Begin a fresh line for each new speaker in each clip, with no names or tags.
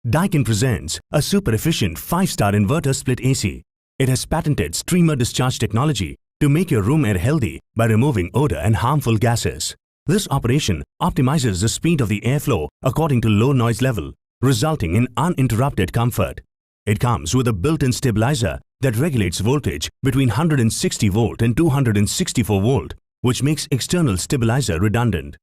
Daikin presents a super efficient 5-star inverter split AC. It has patented streamer discharge technology to make your room air healthy by removing odor and harmful gases. This operation optimizes the speed of the airflow according to low noise level, resulting in uninterrupted comfort. It comes with a built-in stabilizer that regulates voltage between 160 volt and 264 volt, which makes external stabilizer redundant.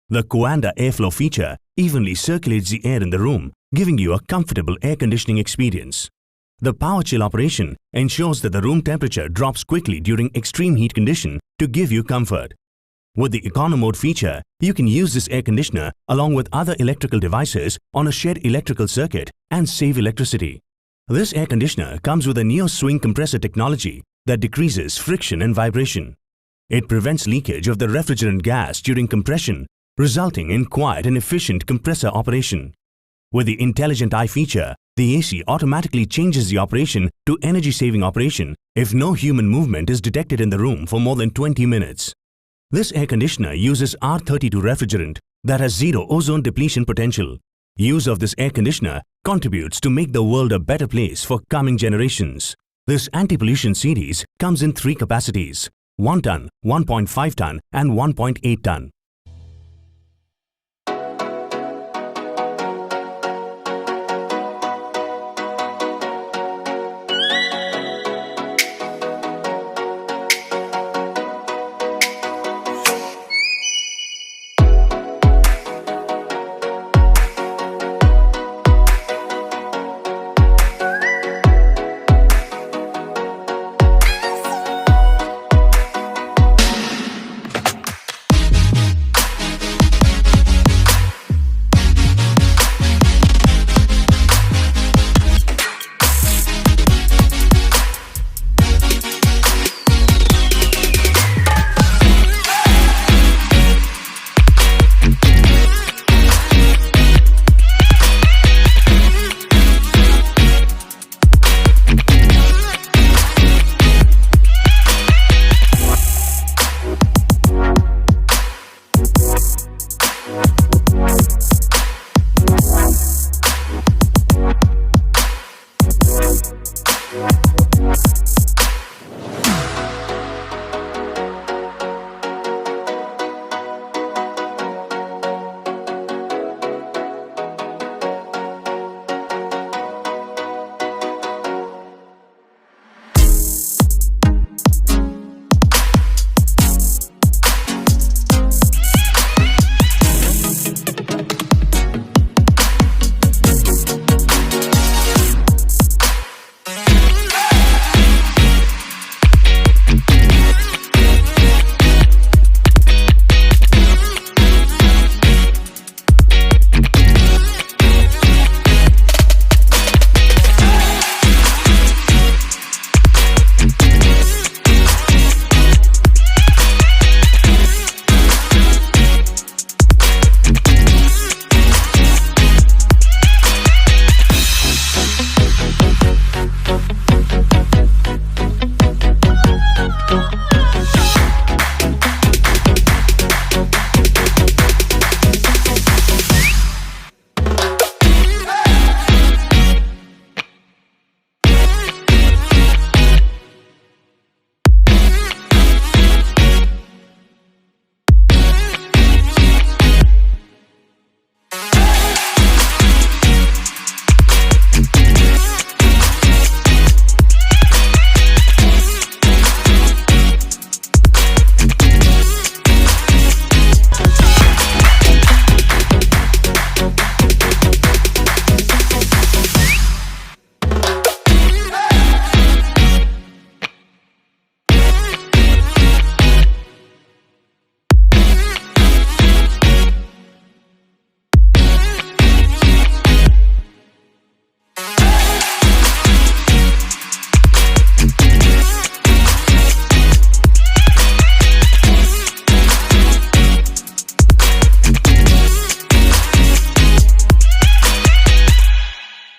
The Coanda airflow feature evenly circulates the air in the room, giving you a comfortable air conditioning experience. The power chill operation ensures that the room temperature drops quickly during extreme heat condition to give you comfort. With the Econo mode feature, you can use this air conditioner along with other electrical devices on a shared electrical circuit and save electricity. This air conditioner comes with a neo-swing compressor technology that decreases friction and vibration. It prevents leakage of the refrigerant gas during compression, resulting in quiet and efficient compressor operation. With the Intelligent Eye feature, the AC automatically changes the operation to energy-saving operation if no human movement is detected in the room for more than 20 minutes. This air conditioner uses R32 refrigerant that has zero ozone depletion potential. Use of this air conditioner contributes to make the world a better place for coming generations. This anti-pollution series comes in 3 capacities: 1 ton, 1.5 ton and 1.8 ton.